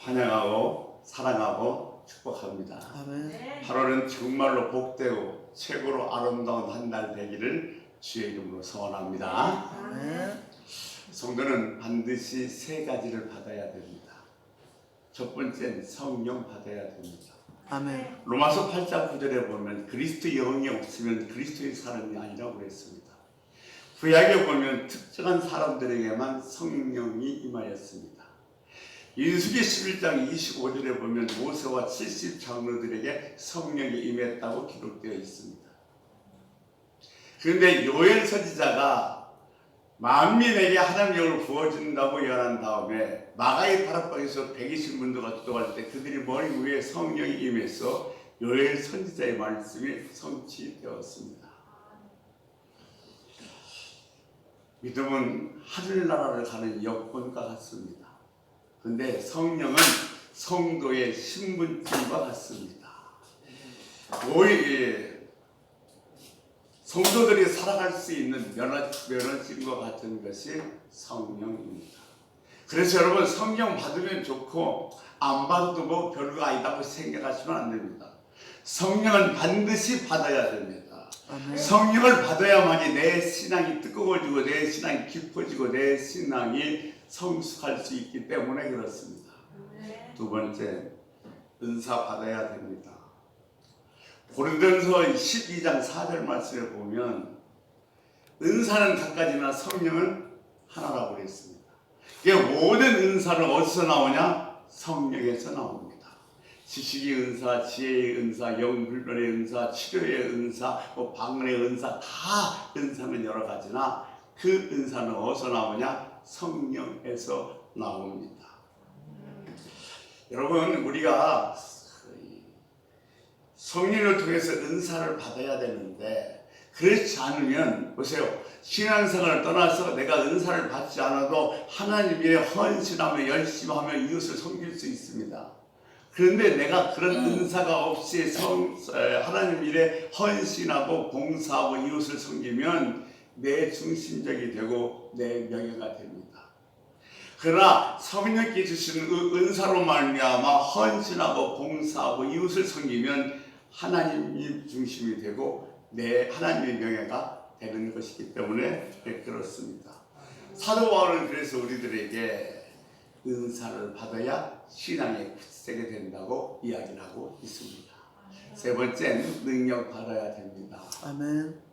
환영하고 사랑하고 축복합니다. 아멘. 8월은 정말로 복되고 최고로 아름다운 한 달 되기를 주의 이름으로 소원합니다. 아멘. 성도는 반드시 세 가지를 받아야 됩니다. 첫 번째는 성령 받아야 됩니다. 아멘. 로마서 8장 9절에 보면 그리스도 영이 없으면 그리스도의 사람이 아니라고 그랬습니다. 구약에 보면 특정한 사람들에게만 성령이 임하였습니다. 민수기 11장 25절에 보면 모세와 70 장로들에게 성령이 임했다고 기록되어 있습니다. 그런데 요엘 선지자가 만민에게 하나님의 영을 부어준다고 예언한 다음에 마가의 다락방에서 120문도가 기도할 때 그들이 머리 위에 성령이 임해서 요엘 선지자의 말씀이 성취되었습니다. 믿음은 하늘나라를 가는 여권과 같습니다. 그런데 성령은 성도의 신분증과 같습니다. 성도들이 살아갈 수 있는 면허증과 같은 것이 성령입니다. 그래서 여러분 성령 받으면 좋고 안 받아도 뭐 별거 아니다고 생각하시면 안 됩니다. 성령은 반드시 받아야 됩니다. 아멘. 성령을 받아야만이 내 신앙이 뜨거워지고 내 신앙이 깊어지고 내 신앙이 성숙할 수 있기 때문에 그렇습니다. 두 번째, 은사 받아야 됩니다. 고린도전서 12장 4절 말씀에 보면 은사는 각가지나 성령은 하나라고 그랬습니다. 모든 은사는 어디서 나오냐? 성령에서 나옵니다. 지식의 은사, 지혜의 은사, 영불변의 은사, 치료의 은사, 방언의 은사, 다 은사는 여러 가지나 그 은사는 어디서 나오냐? 성령에서 나옵니다. 여러분, 우리가 성령을 통해서 은사를 받아야 되는데 그렇지 않으면 보세요. 신앙생활을 떠나서 내가 은사를 받지 않아도 하나님 일에 헌신하며 열심히 하며 이웃을 섬길 수 있습니다. 그런데 내가 그런 은사가 없이 하나님 일에 헌신하고 봉사하고 이웃을 섬기면 내 중심적이 되고 내 명예가 됩니다. 그러나 성령께 주신 은사로 말미암아 헌신하고 봉사하고 이웃을 섬기면 하나님이 중심이 되고 내 하나님의 명예가 되는 것이기 때문에 그렇습니다. 사도 바울은 그래서 우리들에게 은사를 받아야 신앙에 굳세게 된다고 이야기를 하고 있습니다. 세 번째는 능력 받아야 됩니다. 아멘.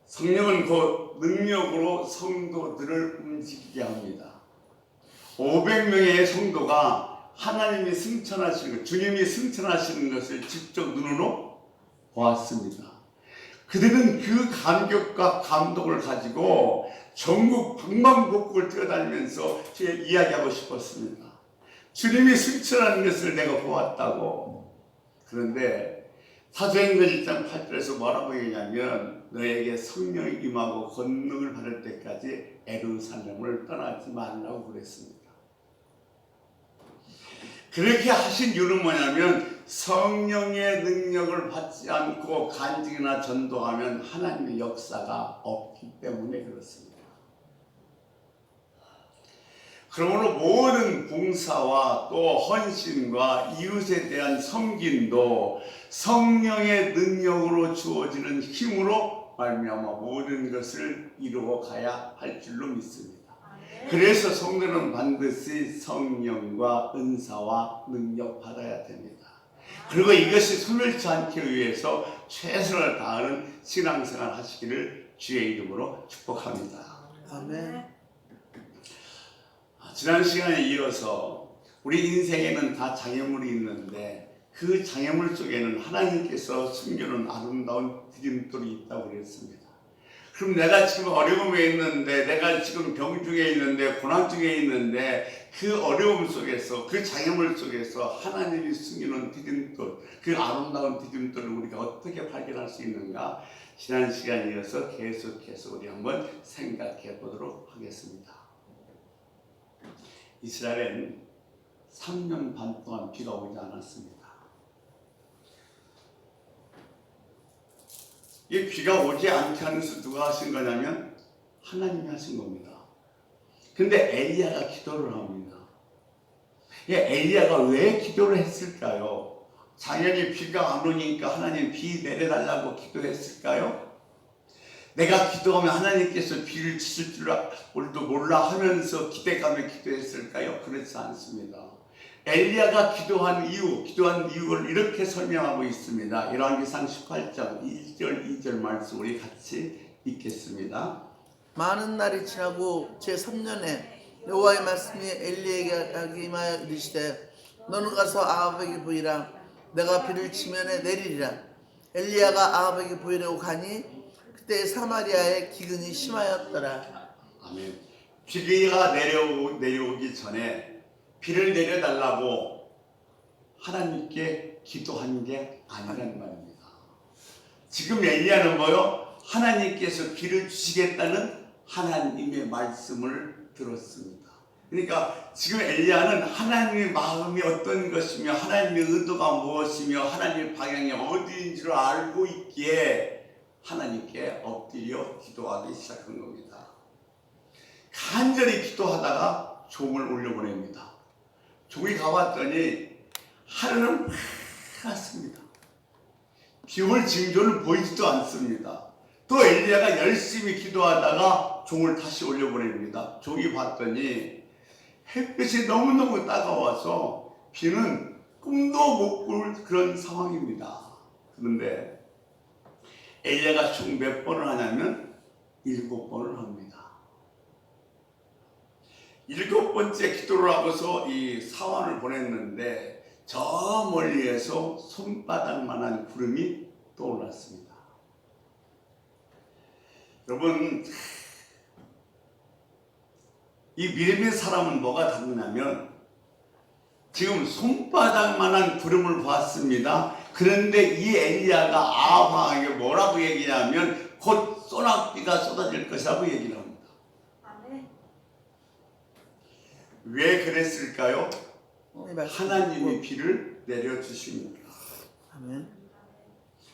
성령은 그 능력으로 성도들을 움직이게 합니다. 500명의 성도가 하나님이 승천하시는 것, 주님이 승천하시는 것을 직접 눈으로 보았습니다. 그들은 그 감격과 감동을 가지고 전국 방방곡곡을 뛰어다니면서 이야기하고 싶었습니다. 주님이 승천하는 것을 내가 보았다고. 그런데 사도행전 1장 8절에서 뭐라고 얘기하냐면 너에게 성령이 임하고 권능을 받을 때까지 예루살렘을 떠나지 말라고 그랬습니다. 그렇게 하신 이유는 뭐냐면 성령의 능력을 받지 않고 간증이나 전도하면 하나님의 역사가 없기 때문에 그렇습니다. 그러므로 모든 봉사와 또 헌신과 이웃에 대한 섬김도 성령의 능력으로 주어지는 힘으로 말미암아 모든 것을 이루어 가야 할 줄로 믿습니다. 그래서 성도는 반드시 성령과 은사와 능력 받아야 됩니다. 그리고 이것이 소멸치 않기 위해서 최선을 다하는 신앙생활 하시기를 주의 이름으로 축복합니다. 아멘. 지난 시간에 이어서 우리 인생에는 다 장애물이 있는데 그 장애물 속에는 하나님께서 숨겨놓은 아름다운 디딤돌이 있다고 그랬습니다. 그럼 내가 지금 어려움에 있는데, 내가 지금 병 중에 있는데, 고난 중에 있는데 그 어려움 속에서, 그 장애물 속에서 하나님이 숨겨놓은 디딤돌, 그 아름다운 디딤돌을 우리가 어떻게 발견할 수 있는가? 지난 시간에 이어서 계속해서 우리 한번 생각해 보도록 하겠습니다. 이스라엘은 3년 반 동안 비가 오지 않았습니다. 이 비가 오지 않게 하는 것을 누가 하신 거냐면 하나님이 하신 겁니다. 근데 엘리야가 기도를 합니다. 엘리야가 왜 기도를 했을까요? 당연히 비가 안 오니까 하나님 비 내려달라고 기도했을까요? 내가 기도하면 하나님께서 비를 주실 줄도 몰라 하면서 기대감에 기도했을까요? 그렇지 않습니다. 엘리야가 기도한 이유를 이렇게 설명하고 있습니다. 열왕기상 18장 1절 2절 말씀 우리 같이 읽겠습니다. 많은 날이 지나고 제3년에 여호와의 말씀이 엘리야에게 임하여 이르시되 너는 가서 아합에게 보이라. 내가 비를 지면에 내리리라. 엘리야가 아합에게 보이려고 가니 그때 사마리아에 기근이 심하였더라. 아멘. 비가 내려오기 전에 비를 내려달라고 하나님께 기도한 게 아니란 말입니다. 지금 엘리야는 뭐요? 하나님께서 비를 주시겠다는 하나님의 말씀을 들었습니다. 그러니까 지금 엘리야는 하나님의 마음이 어떤 것이며 하나님의 의도가 무엇이며 하나님의 방향이 어디인 줄 알고 있기에 하나님께 엎드려 기도하기 시작한 겁니다. 간절히 기도하다가 종을 올려보냅니다. 종이 가봤더니 하늘은 파랗습니다. 비올 징조는 보이지도 않습니다. 또 엘리야가 열심히 기도하다가 종을 다시 올려보냅니다. 종이 봤더니 햇빛이 너무너무 따가워서 비는 꿈도 못 꿀 그런 상황입니다. 그런데 엘리야가 총 몇 번을 하냐면 7번을 합니다. 7번째 기도를 하고서 이 사환을 보냈는데 저 멀리에서 손바닥만한 구름이 떠올랐습니다. 여러분, 이 미리의 사람은 뭐가 다르냐면 지금 손바닥만한 구름을 봤습니다. 그런데 이 엘리야가 아합에게 뭐라고 얘기하면 곧 소낙비가 쏟아질 것이라고 얘기를 합니다. 왜 그랬을까요? 하나님이 비를 내려주십니다. 아멘.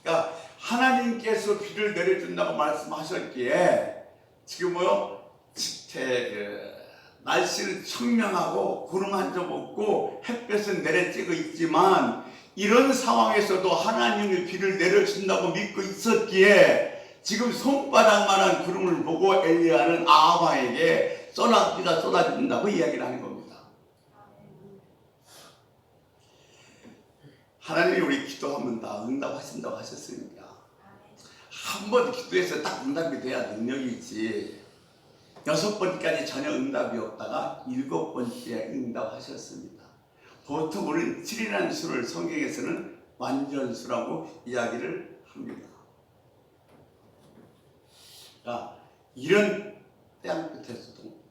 그러니까 하나님께서 비를 내려준다고 말씀하셨기에 지금 날씨는 청명하고 구름 한 점 없고 햇볕은 내려쬐고 있지만 이런 상황에서도 하나님이 비를 내려준다고 믿고 있었기에 지금 손바닥만한 구름을 보고 엘리야는 아합에게 소낙비가 쏟아진다고 이야기를 하는 겁니다. 하나님이 우리 기도하면 다 응답하신다고 하셨으니까 한 번 기도해서 딱 응답이 돼야 능력이지 6번까지 전혀 응답이 없다가 7번째 응답하셨습니다. 보통 우리는 7이라는 수를 성경에서는 완전수라고 이야기를 합니다. 이런 땅 끝에서도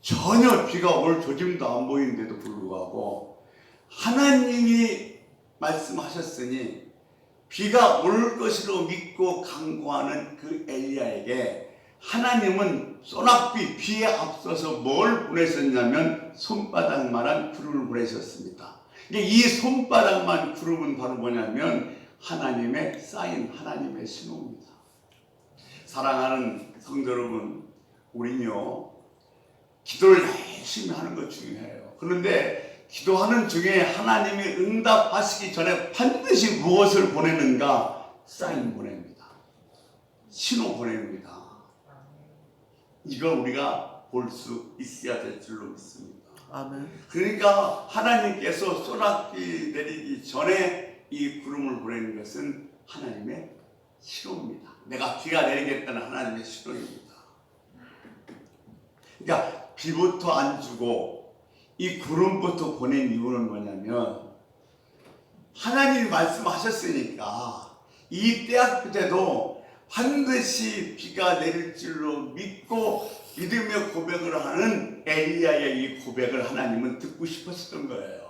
전혀 비가 올 조짐도 안 보이는데도 불구하고 하나님이 말씀하셨으니 비가 올 것으로 믿고 간구하는 그 엘리야에게 하나님은 소낙비 비에 앞서서 뭘 보내셨냐면 손바닥만한 구름을 보내셨습니다. 이 손바닥만 구름은 바로 뭐냐면 하나님의 사인, 하나님의 신호입니다. 사랑하는 성도 여러분, 우리는요 기도를 열심히 하는 것 중요해요. 그런데 기도하는 중에 하나님이 응답하시기 전에 반드시 무엇을 보내는가? 사인 보냅니다. 신호 보냅니다. 이걸 우리가 볼 수 있어야 될 줄로 믿습니다. 아멘. 그러니까 하나님께서 소낙비 내리기 전에 이 구름을 보내는 것은 하나님의 신호입니다. 내가 비가 내리겠다는 하나님의 신호입니다. 그러니까 비부터 안 주고 이 구름부터 보낸 이유는 뭐냐면 하나님이 말씀하셨으니까 이 때학 때도 반드시 비가 내릴 줄로 믿고 믿음의 고백을 하는 엘리야의 이 고백을 하나님은 듣고 싶었던 거예요.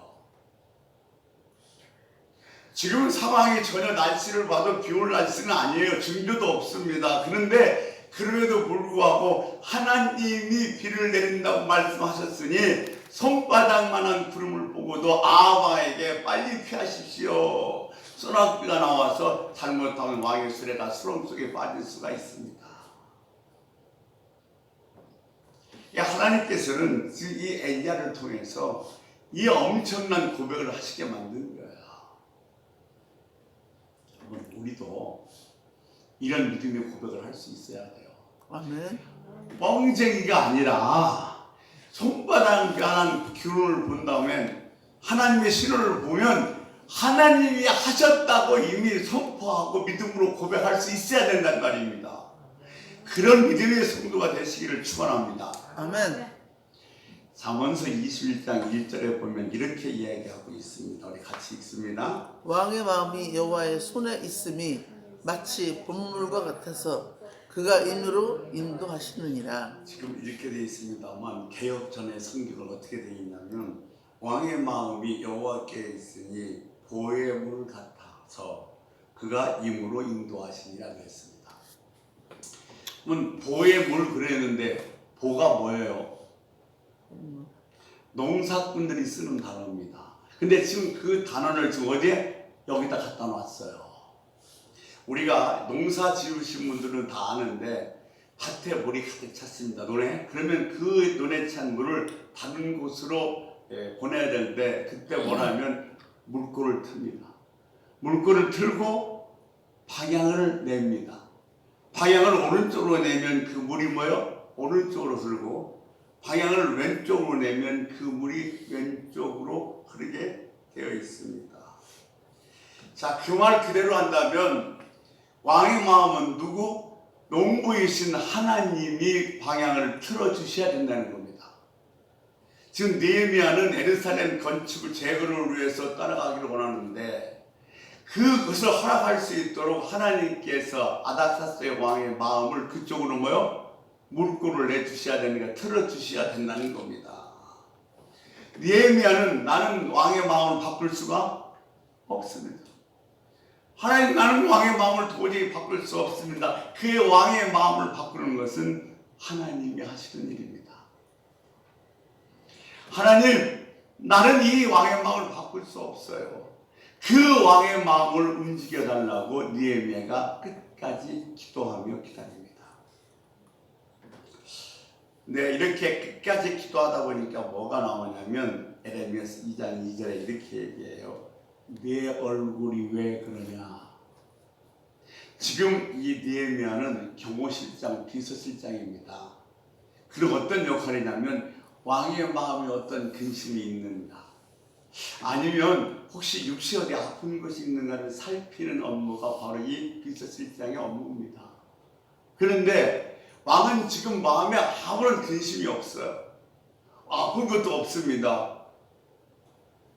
지금 상황이 전혀 날씨를 봐도 비 올 날씨는 아니에요. 징조도 없습니다. 그런데 그럼에도 불구하고 하나님이 비를 내린다고 말씀하셨으니 손바닥만한 구름을 보고도 아합에게 빨리 피하십시오. 소낙비가 나와서 잘못하면 왕의 수레가 수렁 속에 빠질 수가 있습니다. 하나님께서는 이 엘리야를 통해서 이 엄청난 고백을 하시게 만든 거예요. 우리도 이런 믿음의 고백을 할 수 있어야 돼요. 아멘. 뻥쟁이가 아니라 손바닥만한 기운을 본 다음에 하나님의 신호를 보면 하나님이 하셨다고 이미 선포하고 믿음으로 고백할 수 있어야 된단 말입니다. 그런 믿음의 성도가 되시기를 축원합니다. 아멘. 잠언서 21장 1절에 보면 이렇게 이야기하고 있습니다. 우리 같이 읽습니다. 왕의 마음이 여호와의 손에 있음이 마치 본물과 같아서 그가 임으로 인도하시느니라. 지금 이렇게 되어 있습니다만 개혁전의 성경을 어떻게 되어 있냐면 왕의 마음이 여호와께 있으니 보의 물 같아서 그가 임으로 인도하시니라 했습니다. 보의 물 그랬는데 보가 뭐예요? 농사꾼들이 쓰는 단어입니다. 근데 지금 그 단어를 지금 어디에? 여기다 갖다 놨어요. 우리가 농사 지으신 분들은 다 아는데 밭에 물이 가득 찼습니다. 논에. 그러면 그 논에 찬 물을 다른 곳으로 보내야 되는데 그때 뭐냐면 물꼬를 틉니다. 물꼬를 틀고 방향을 냅니다. 방향을 오른쪽으로 내면 그 물이 뭐요? 오른쪽으로 흐르고 방향을 왼쪽으로 내면 그 물이 왼쪽으로 흐르게 되어 있습니다. 자, 그 말 그대로 한다면 왕의 마음은 누구? 농부이신 하나님이 방향을 틀어주셔야 된다는 겁니다. 지금 느헤미야는 예루살렘 건축을 재건을 위해서 따라가기를 원하는데 그것을 허락할 수 있도록 하나님께서 아닥사스의 왕의 마음을 그쪽으로 물꼬를 내주셔야 되니까 틀어주셔야 된다는 겁니다. 느헤미야는 나는 왕의 마음을 바꿀 수가 없습니다. 하나님, 나는 왕의 마음을 도저히 바꿀 수 없습니다. 그의 왕의 마음을 바꾸는 것은 하나님이 하시는 일입니다. 하나님, 나는 이 왕의 마음을 바꿀 수 없어요. 그 왕의 마음을 움직여 달라고 느헤미야가 끝까지 기도하며 기다립니다. 네, 이렇게 끝까지 기도하다 보니까 뭐가 나오냐면 에레미야서 2장 2절에 이렇게 얘기해요. 내 얼굴이 왜 그러냐. 지금 이 느헤미야는 경호실장, 비서실장입니다. 그리고 어떤 역할이냐면 왕의 마음에 어떤 근심이 있는가, 아니면 혹시 육체 어디 아픈 것이 있는가를 살피는 업무가 바로 이 비서실장의 업무입니다. 그런데 왕은 지금 마음에 아무런 근심이 없어요. 아픈 것도 없습니다.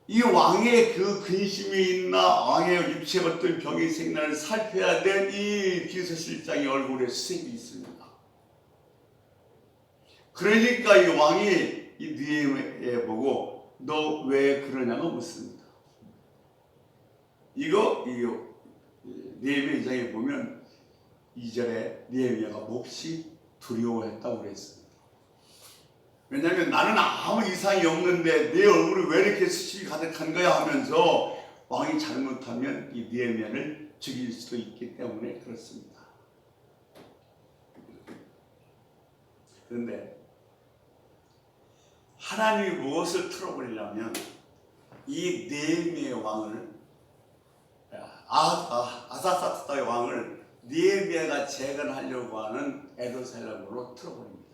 이 왕의 그 근심이 있나, 왕의 육체에 어떤 병이 생나를 살펴야 될 이 비서실장의 얼굴에 수색이 있습니다. 그러니까 이 왕이 이 느헤미야 보고 너 왜 그러냐고 묻습니다. 이거 느헤미야 2장에 보면 2절에 느헤미야가 몹시 두려워했다고 그랬습니다. 왜냐하면 나는 아무 이상이 없는데 내 얼굴이 왜 이렇게 수식이 가득한 거야 하면서 왕이 잘못하면 이 느헤미야를 죽일 수도 있기 때문에 그렇습니다. 그런데 하나님이 무엇을 틀어버리려면 이 느헤미야의 왕을, 아사사스다의 왕을 느헤미야가 재건하려고 하는 예루살렘으로 틀어버립니다.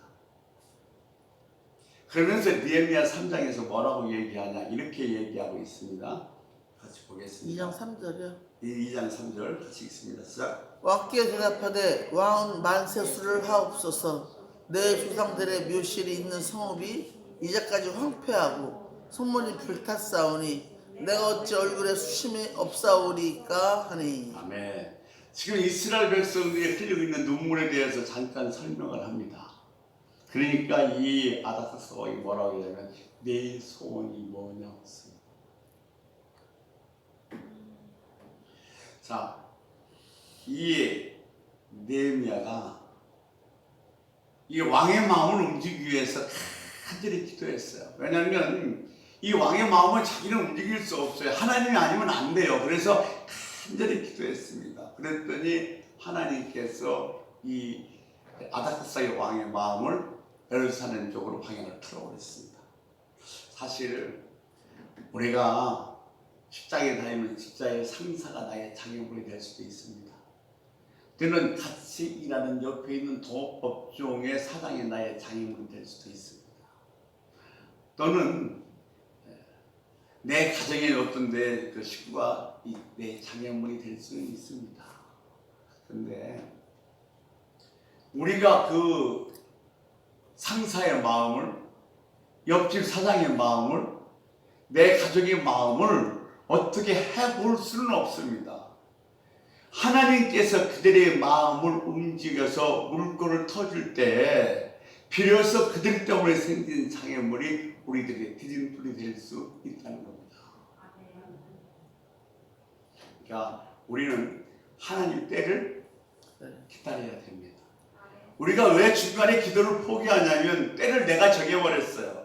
그러면서 느헤미야 3장에서 뭐라고 얘기하냐, 이렇게 얘기하고 있습니다. 같이 보겠습니다. 2장 3절이요. 2장 3절 같이 읽습니다. 시작. 왕께 대답하되 왕은 만세수를 하옵소서. 내 조상들의 묘실이 있는 성읍이 이제까지 황폐하고 성문이 불탔사오니 내가 어찌 얼굴에 수심이 없사오리까 하니. 아멘. 지금 이스라엘 백성들이 흘리고 있는 눈물에 대해서 잠깐 설명을 합니다. 그러니까 이 아닥사스 왕이 뭐라고 하냐면 내 소원이 뭐냐고 했습니다. 자, 이 느헤미야가 이 왕의 마음을 움직이기 위해서 간절히 기도했어요. 왜냐하면 이 왕의 마음은 자기는 움직일 수 없어요. 하나님이 아니면 안 돼요. 그래서 간절히 기도했습니다. 그랬더니 하나님께서 이 아닥사스의 왕의 마음을 예루살렘 쪽으로 방향을 틀어버렸습니다. 사실 우리가 직장에 다니면 직장의 상사가 나의 장애물이 될 수도 있습니다. 또는 같이 일하는 옆에 있는 도업종의 사장이 나의 장애물이 될 수도 있습니다. 또는 내 가정의 어떤 그 식구가 내 장애물이 될 수는 있습니다. 그런데 우리가 그 상사의 마음을, 옆집 사장의 마음을, 내 가족의 마음을 어떻게 해볼 수는 없습니다. 하나님께서 그들의 마음을 움직여서 물꼬를 터줄 때 비로소 그들 때문에 생긴 장애물이 우리들의 디딤돌이 될 수 있다는 겁니다. 그러니까 우리는 하나님 때를 기다려야 됩니다. 우리가 왜 중간에 기도를 포기하냐면 때를 내가 정해버렸어요.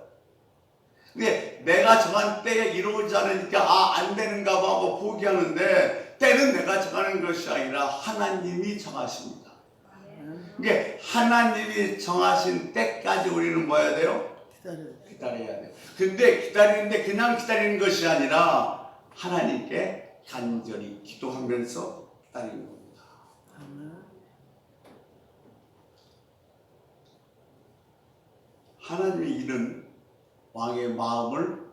근데 내가 정한 때에 이루어지지 않으니까 안 되는가 봐 하고 포기하는데 때는 내가 정하는 것이 아니라 하나님이 정하십니다. 이게 하나님이 정하신 때까지 우리는 뭐 해야 돼요? 기다려야 돼요. 근데 기다리는데 그냥 기다리는 것이 아니라 하나님께 간절히 기도하면서 기다리는 겁니다. 하나님의 일은 왕의 마음을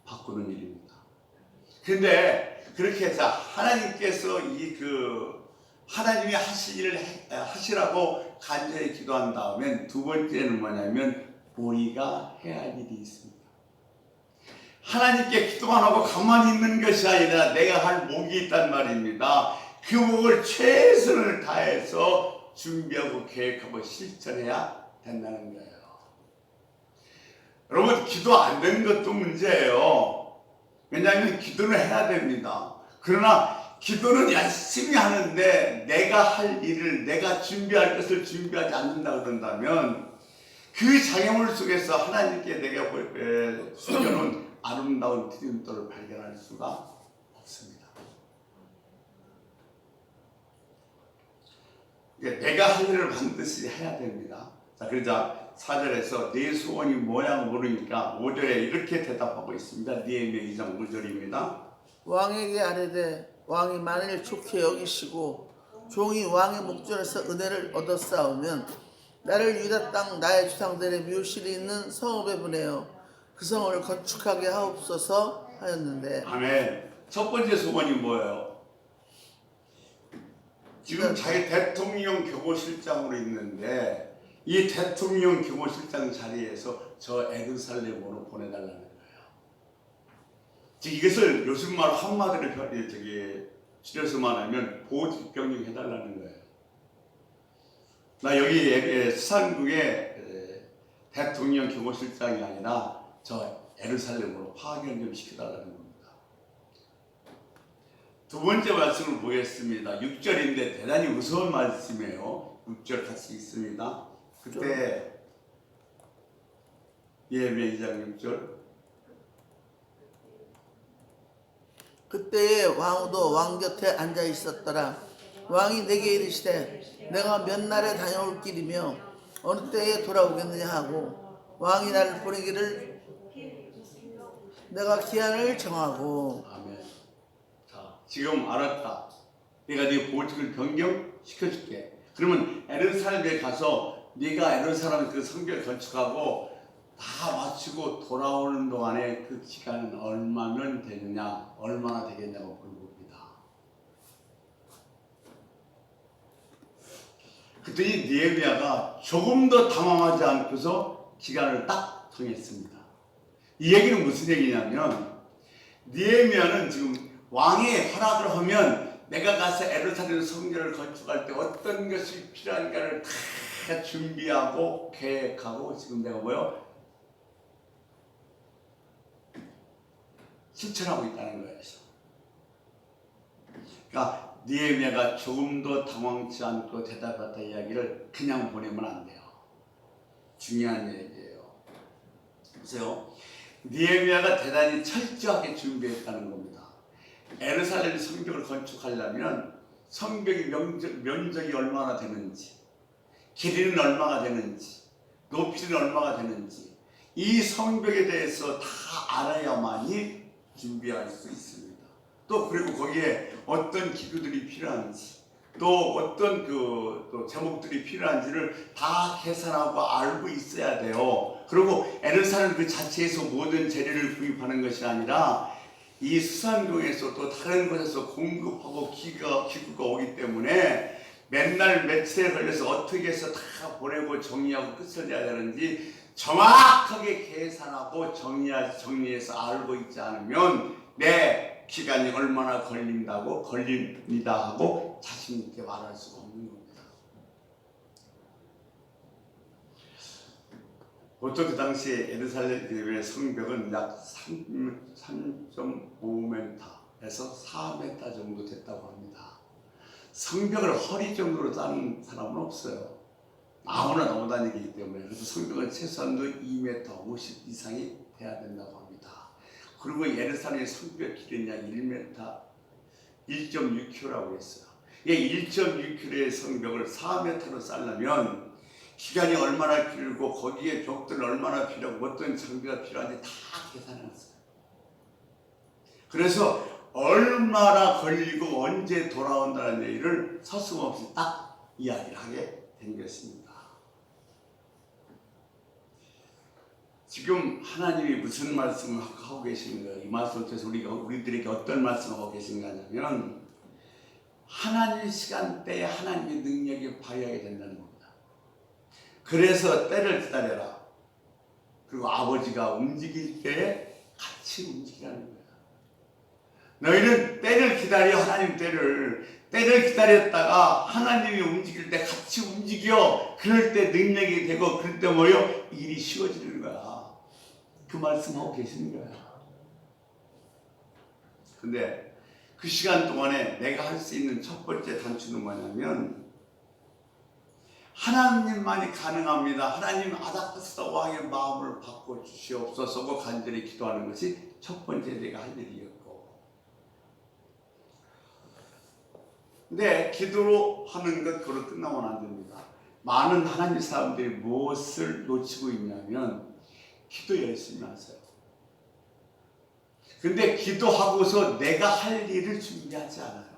바꾸는 일입니다. 근데 그렇게 해서 하나님께서 하나님이 하실 일을 하시라고 간절히 기도한 다음엔 두 번째는 뭐냐면 우리가 해야 할 일이 있습니다. 하나님께 기도만 하고 가만히 있는 것이 아니라 내가 할 목이 있단 말입니다. 그 목을 최선을 다해서 준비하고 계획하고 실천해야 된다는 거예요. 여러분, 기도 안 되는 것도 문제예요. 왜냐하면 기도는 해야 됩니다. 그러나 기도는 열심히 하는데 내가 할 일을, 내가 준비할 것을 준비하지 않는다 그런다면 그 장애물 속에서 하나님께 내가 숨겨놓은 아름다운 디딤돌을 발견할 수가 없습니다. 내가 할 일을 반드시 해야 됩니다. 자, 그러자 4절에서 내 소원이 뭐냐 물으니까 5절에 이렇게 대답하고 있습니다. 느헤미야 2장 5절입니다. 왕에게 아뢰되 왕이 만일 좋게 여기시고 종이 왕의 목전에서 은혜를 얻었사오면 나를 유다 땅 나의 조상들의 묘실이 있는 성읍에 보내어 그 성을 건축하게 하옵소서 하였는데. 아멘. 첫 번째 소원이 뭐예요? 지금 자기 대통령 경호실장으로 있는데 이 대통령 경호실장 자리에서 저 예루살렘으로 보내달라는 거예요. 즉 이것을 요즘 말 한마디로 줄여서 말하면 보직병력 해달라는 거예요. 나 여기 수산국의 대통령 경호실장이 아니라 저 예루살렘으로 파견 좀 시켜달라는 겁니다. 두 번째 말씀을 보겠습니다. 6절인데 대단히 무서운 말씀이에요. 6절 같이 있습니다. 그때 예레미야 2장 6절. 그때에 왕후도 왕 곁에 앉아 있었더라. 왕이 내게 이르시되 내가 몇 날에 다녀올 길이며 어느 때에 돌아오겠느냐 하고 왕이 나를 보내기를 내가 기한을 정하고. 아멘. 자, 지금 알았다. 내가 네 보직을 변경시켜줄게. 그러면 예루살렘에 가서 네가 예루살렘 그 성벽을 건축하고 다 마치고 돌아오는 동안에 그 시간은 얼마면 되느냐, 얼마나 되겠냐고 물어봅니다. 그랬더니 느헤미야가 조금 더 당황하지 않고서 기간을 딱 정했습니다. 이 얘기는 무슨 얘기냐면 느헤미야는 지금 왕의 허락을 하면 내가 가서 예루살렘 성전을 건축할 때 어떤 것이 필요한가를 다 준비하고 계획하고 지금 내가 실천하고 있다는 거예요. 그러니까 느헤미야가 조금 더 당황치 않고 대답했다 이야기를 그냥 보내면 안 돼요. 중요한 얘기예요. 보세요. 느헤미야가 대단히 철저하게 준비했다는 겁니다. 예루살렘 성벽을 건축하려면 성벽의 면적이 얼마나 되는지, 길이는 얼마나 되는지, 높이는 얼마가 되는지 이 성벽에 대해서 다 알아야만이 준비할 수 있습니다. 또 그리고 거기에 어떤 기구들이 필요한지 또 어떤 또 제목들이 필요한지를 다 계산하고 알고 있어야 돼요. 그리고 에르사렘 그 자체에서 모든 재료를 구입하는 것이 아니라 이 수산동에서 또 다른 곳에서 공급하고 기구가 오기 때문에 맨날 며칠에 걸려서 어떻게 해서 다 보내고 정리하고 끝을 내야 되는지 정확하게 계산하고 정리해서 알고 있지 않으면 내 기간이 얼마나 걸립니다 하고 자신 있게 말할 수가 없는 겁니다. 보통 그 당시에 예루살렘 성벽은 약 3.5m에서 4m 정도 됐다고 합니다. 성벽을 허리 정도로 쌓는 사람은 없어요. 아무나 넘어 다니기 때문에. 그래서 성벽은 최소한도 2m 50 이상이 돼야 된다고 합니다. 그리고 예루살렘의 성벽 길이는 약 1m 1.6km라고 했어요. 이 1.6km의 성벽을 4m로 쌓으려면 기간이 얼마나 길고 거기에 벽들은 얼마나 필요하고 어떤 장비가 필요한지 다 계산해놨어요. 그래서 얼마나 걸리고 언제 돌아온다는 얘기를 서슴없이 딱 이야기를 하게 된 것입니다. 지금 하나님이 무슨 말씀을 하고 계신가요? 이 말씀을 통해서 우리들에게 어떤 말씀을 하고 계신가 하면 하나님 시간대에 하나님의 능력이 발휘하게 된다는 겁니다. 그래서 때를 기다려라. 그리고 아버지가 움직일 때에 같이 움직이라는 거예요. 너희는 때를 기다려. 하나님 때를 기다렸다가 하나님이 움직일 때 같이 움직여. 그럴 때 능력이 되고 그럴 때 뭐요? 일이 쉬워지는 거야. 그 말씀하고 계시는 거야. 근데 그 시간 동안에 내가 할 수 있는 첫 번째 단추는 뭐냐면 하나님만이 가능합니다. 하나님 아닥스다 왕의 마음을 바꿔 주시옵소서고 간절히 기도하는 것이 첫 번째 내가 할 일이었고, 근데 기도로 하는 것 그걸로 끝나면 안 됩니다. 많은 하나님 사람들이 무엇을 놓치고 있냐면 기도 열심히 하세요. 근데 기도하고서 내가 할 일을 준비하지 않아요.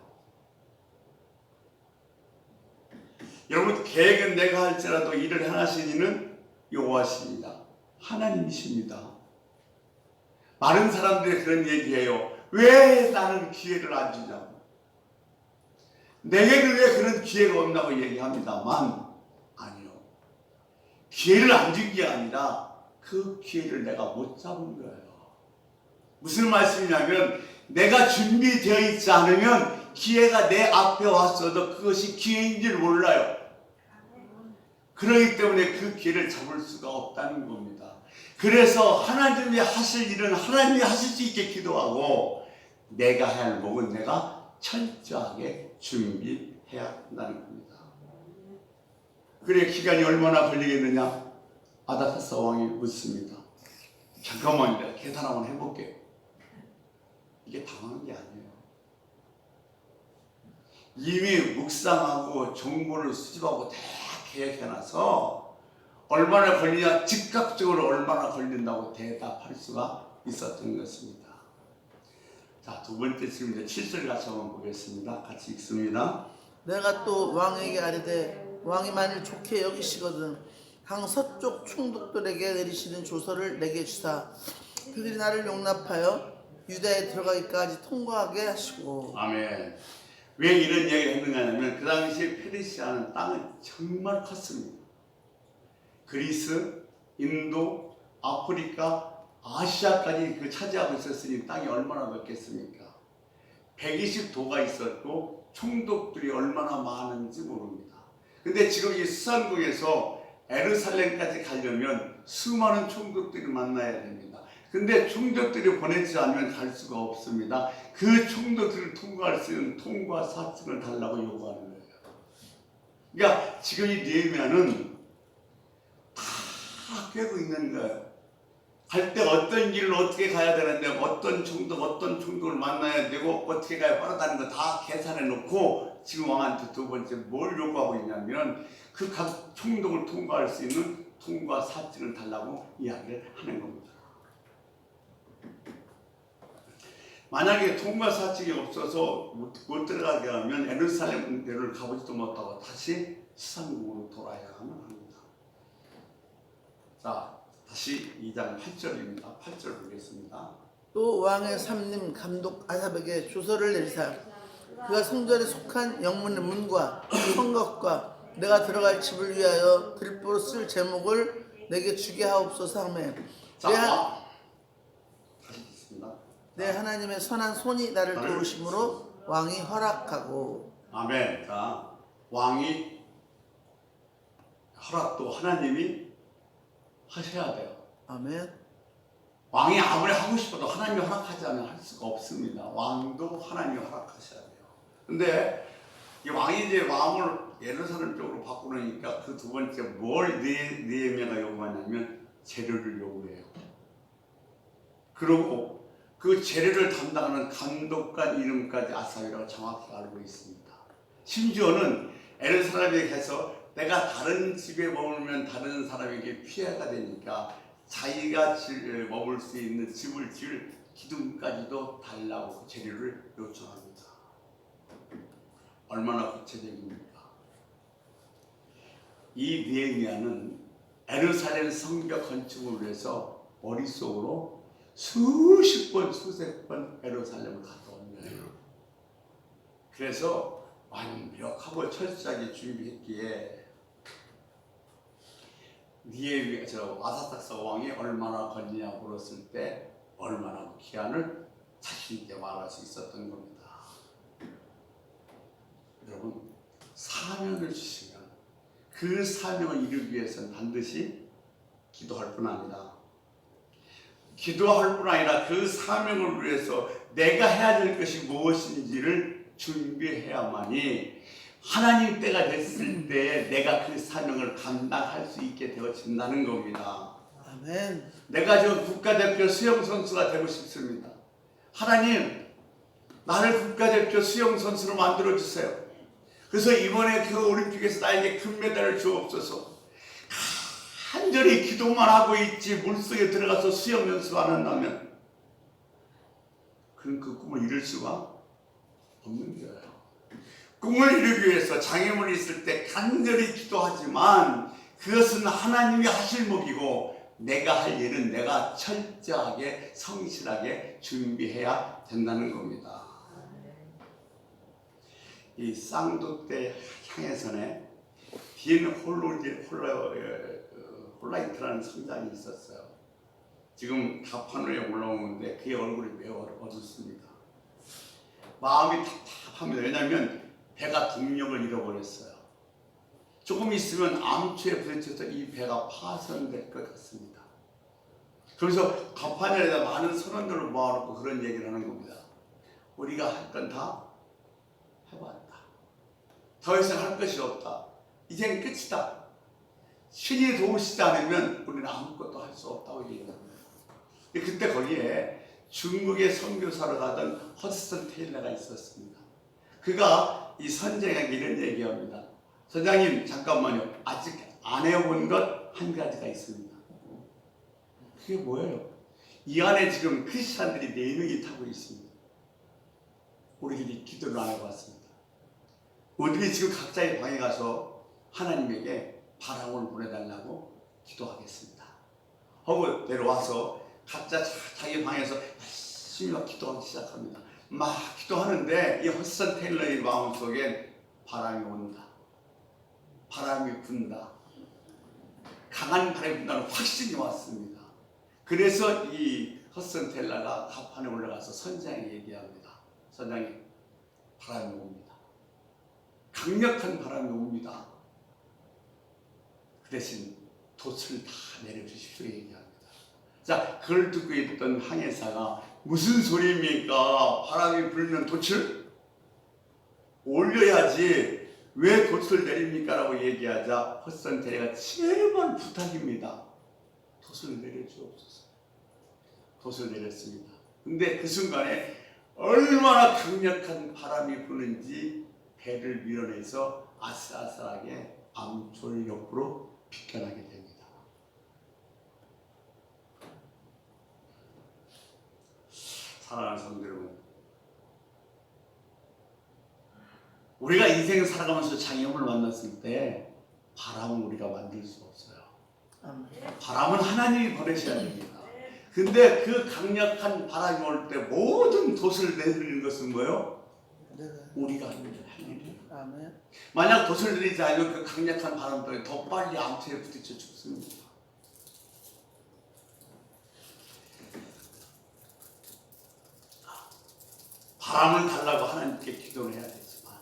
여러분, 계획은 내가 할지라도 일을 행하신 이는 여호와십니다. 하나님이십니다. 많은 사람들이 그런 얘기해요. 왜 나는 기회를 안 주냐고. 내게는 왜 그런 기회가 없냐고 얘기합니다만, 아니요. 기회를 안 준 게 아니라 그 기회를 내가 못 잡은 거예요. 무슨 말씀이냐면 내가 준비되어 있지 않으면 기회가 내 앞에 왔어도 그것이 기회인 줄 몰라요. 그렇기 때문에 그 기회를 잡을 수가 없다는 겁니다. 그래서 하나님이 하실 일은 하나님이 하실 수 있게 기도하고 내가 해야 할 목은 내가 철저하게 준비해야 한다는 겁니다. 그래, 기간이 얼마나 걸리겠느냐? 아닥사스 왕이 묻습니다. 잠깐만, 내가 계산 한번 해볼게요. 이게 당하는 게 아니에요. 이미 묵상하고 정보를 수집하고 다 계획해놔서 얼마나 걸리냐, 즉각적으로 얼마나 걸린다고 대답할 수가 있었던 것입니다. 자, 두 번째 지금 이제 7절 같이 한번 보겠습니다. 같이 읽습니다. 내가 또 왕에게 아뢰되 왕이 만일 좋게 여기시거든 강 서쪽 총독들에게 내리시는 조서를 내게 주사 그들이 나를 용납하여 유다에 들어가기까지 통과하게 하시고. 아멘. 왜 이런 이야기를 했는가 하면 그 당시에 페르시아는 땅은 정말 컸습니다. 그리스, 인도, 아프리카, 아시아까지 차지하고 있었으니 땅이 얼마나 넓겠습니까? 120도가 있었고 총독들이 얼마나 많은지 모릅니다. 근데 지금 이 수산국에서 예루살렘까지 가려면 수많은 총독들이 만나야 됩니다. 근데 총독들이 보내지 않으면 갈 수가 없습니다. 그 총독들을 통과할 수 있는 통과 사증을 달라고 요구하는 거예요. 그러니까 지금 이 느헤미야는 다 꿰고 있는 거예요. 갈 때 어떤 길을 어떻게 가야 되는데 어떤 총독을 만나야 되고 어떻게 가야 빠르다는 거 다 계산해 놓고 지금 왕한테 두 번째 뭘 요구하고 있냐면 그 각 총독을 통과할 수 있는 통과 사증을 달라고 이야기를 하는 겁니다. 만약에 통과 사증이 없어서 못 들어가게 하면 예루살렘을 가보지도 못하고 다시 수상궁으로 돌아야 합니다. 자, 다시 2장 8절입니다. 8절 보겠습니다. 또 왕의 삼림 감독 아삽에게 조서를 내리사 그가 성전에 속한 영문의 문과 성곽과 내가 들어갈 집을 위하여 들보로 쓸 제목을 내게 주게 하옵소서 하며 자, 다시 읽습니다. 내 하나님의 선한 손이 나를 도우심으로 왕이 허락하고. 아멘. 자, 왕이 허락도 하나님이 하셔야 돼요. 아멘. 왕이 아무리 하고 싶어도 하나님이 허락하지 않으면 할 수가 없습니다. 왕도 하나님이 허락하셔야 돼요. 근데 이 왕이 이제 마음을 예루살렘 쪽으로 바꾸니까 그 두 번째 뭘 느헤미야가 요구하냐면 재료를 요구해요. 그리고 그 재료를 담당하는 감독관 이름까지 아삽이라고 정확히 알고 있습니다. 심지어는 예루살렘에 가서 내가 다른 집에 머물면 다른 사람에게 피해가 되니까 자기가 머물 수 있는 집을 지을 기둥까지도 달라고 그 재료를 요청합니다. 얼마나 구체적입니까? 이 느헤미야는 예루살렘 성벽 건축을 위해서 머릿속으로 수십 번, 수백 번 예루살렘을 갔다 온 거예요. 그래서 완벽하고 철저하게 준비했기에 느헤미야 아사닥사 왕이 얼마나 걸리냐 물었을 때 얼마나 그 기한을 자신 있게 말할 수 있었던 겁니다. 여러분, 사명을 주시면 그 사명을 이루기 위해서는 반드시 기도할 뿐 아니라 기도할 뿐 아니라 그 사명을 위해서 내가 해야 될 것이 무엇인지를 준비해야만이 하나님 때가 됐을 때 내가 그 사명을 감당할 수 있게 되어진다는 겁니다. 아멘. 내가 지금 국가대표 수영선수가 되고 싶습니다. 하나님, 나를 국가대표 수영선수로 만들어주세요. 그래서 이번에 그 올림픽에서 나에게 금메달을 주옵소서. 간절히 기도만 하고 있지 물속에 들어가서 수영 연습 안 한다면 그럼 그 꿈을 이룰 수가 없는 거예요. 꿈을 이루기 위해서 장애물이 있을 때 간절히 기도하지만 그것은 하나님이 하실 목이고 내가 할 일은 내가 철저하게 성실하게 준비해야 된다는 겁니다. 이 쌍두대 향해선에 빈 홀라이트라는 성당이 있었어요. 지금 가판위에 올라오는데 그의 얼굴이 매우 어둡습니다. 마음이 답답합니다. 왜냐하면 배가 동력을 잃어버렸어요. 조금 있으면 암초에 부딪혀서 이 배가 파손될 것 같습니다. 그래서 가판위에다 많은 선원들을 모아놓고 그런 얘기를 하는 겁니다. 우리가 할 건 다 해봤다. 더 이상 할 것이 없다. 이젠 끝이다. 신이 도우시지 않으면 우리는 아무것도 할 수 없다고 얘기합니다. 그때 거기에 중국의 선교사로 가던 허드슨 테일러가 있었습니다. 그가 이 선장에게 이런 얘기합니다. 선장님, 잠깐만요. 아직 안 해본 것 한 가지가 있습니다. 그게 뭐예요? 이 안에 지금 크리스찬들이 4명이 타고 있습니다. 우리들이 기도를 안 해봤습니다. 우리들이 지금 각자의 방에 가서 하나님에게 바람을 보내달라고 기도하겠습니다. 하고 내려와서 각자 자기 방에서 열심히 기도하기 시작합니다. 막 기도하는데 이 허슨 테일러의 마음속엔 바람이 온다. 바람이 분다. 강한 바람이 분다는 확신이 왔습니다. 그래서 이 허슨 테일러가 가판에 올라가서 선장에게 얘기합니다. 선장님, 바람이 옵니다. 강력한 바람이 옵니다. 그 대신 돛을 다 내려주십시오 얘기합니다. 자, 그걸 듣고 있던 항해사가 무슨 소리입니까? 바람이 불면 돛을 올려야지 왜 돛을 내립니까? 라고 얘기하자 허슨 테일러가 제발 부탁입니다. 돛을 내려주옵소서. 돛을 내렸습니다. 근데 그 순간에 얼마나 강력한 바람이 부는지 배를 밀어내서 아슬아슬하게 암초를 옆으로 비껴나게 됩니다. 사랑하는 성도 여러분, 우리가 인생 살아가면서 장애물을 만났을 때 바람은 우리가 만들 수 없어요. 아멘. 바람은 하나님이 보내셔야 됩니다. 근데 그 강력한 바람이 올 때 모든 돛을 내리는 것은 뭐예요? 내가 우리가 할 일이에요. 아멘. 만약 돛을 내리지 않으면 그 강력한 바람 때문에 더 빨리 암초에 부딪혀 죽습니다. 바람을 달라고 하나님께 기도를 해야 되지만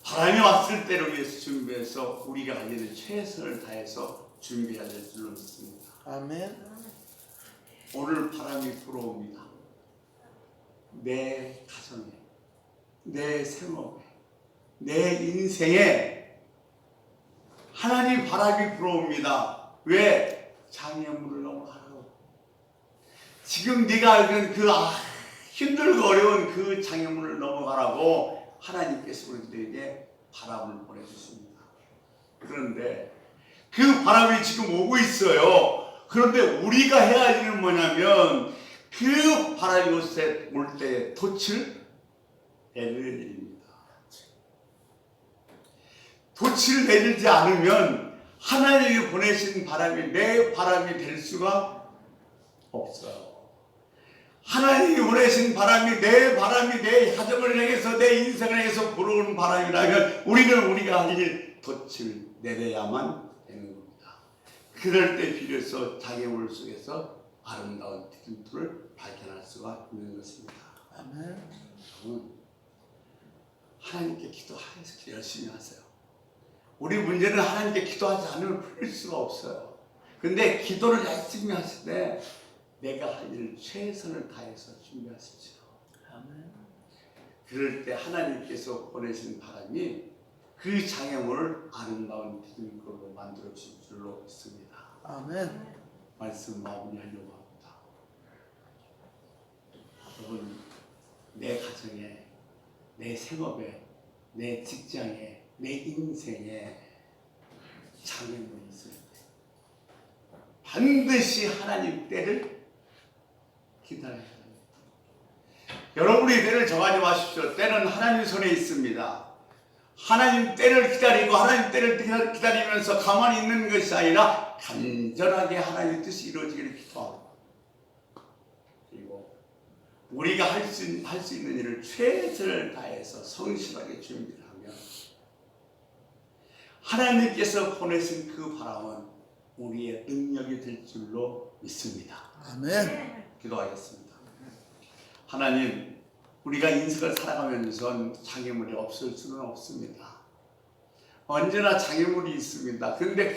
바람이 왔을 때를 위해서 준비해서 우리가 할 일을 최선을 다해서 준비해야 될 줄로 믿습니다. 아멘. 오늘 바람이 불어옵니다. 내 가정에, 내 생업에, 내 인생에 하나님 바람이 불어옵니다. 왜? 장애물을 넘어가라고. 지금 네가 알던 그 힘들고 어려운 그 장애물을 넘어가라고 하나님께서 우리들에게 바람을 보내주십니다. 그런데 그 바람이 지금 오고 있어요. 그런데 우리가 해야 할 일은 뭐냐면 그 바람이 올 때 돛을 내려야 됩니다. 돛을 내리지 않으면 하나님이 보내신 바람이 내 바람이 될 수가 없어요. 하나님이 보내신 바람이 내 바람이 내 가정을 향해서 내 인생을 향해서 불어오는 바람이라면 우리가 할 일 돛을 내려야만 되는 겁니다. 그럴 때 비로소 장애물 속에서 아름다운 디딤돌을 발견할 수가 있는 것입니다. 아멘. 여러분, 하나님께 기도하셔서 열심히 하세요. 우리 문제는 하나님께 기도하지 않으면 풀릴 수가 없어요. 근데 기도를 열심히 하실 때 내가 할 일을 최선을 다해서 준비하십시오. 아멘. 그럴 때 하나님께서 보내신 바람이 그 장애물을 아름다운 디딤돌로 만들어 주실 줄로 믿습니다. 아멘. 말씀 마무리하려고 합니다. 여러분, 내 가정에, 내 생업에, 내 직장에, 내 인생에 장애물이 있을 때 반드시 하나님 때를 기다려야 합니다. 여러분이 때를 정하지 마십시오. 때는 하나님 손에 있습니다. 하나님 때를 기다리고 하나님 때를 기다리면서 가만히 있는 것이 아니라 간절하게 하나님의 뜻이 이루어지기를 기도하고, 그리고 우리가 할 수 있는 일을 최선을 다해서 성실하게 준비를 하면 하나님께서 보내신 그 바람은 우리의 능력이 될 줄로 믿습니다. 아멘. 기도하겠습니다. 하나님, 우리가 인생을 살아가면서 장애물이 없을 수는 없습니다. 언제나 장애물이 있습니다. 그런데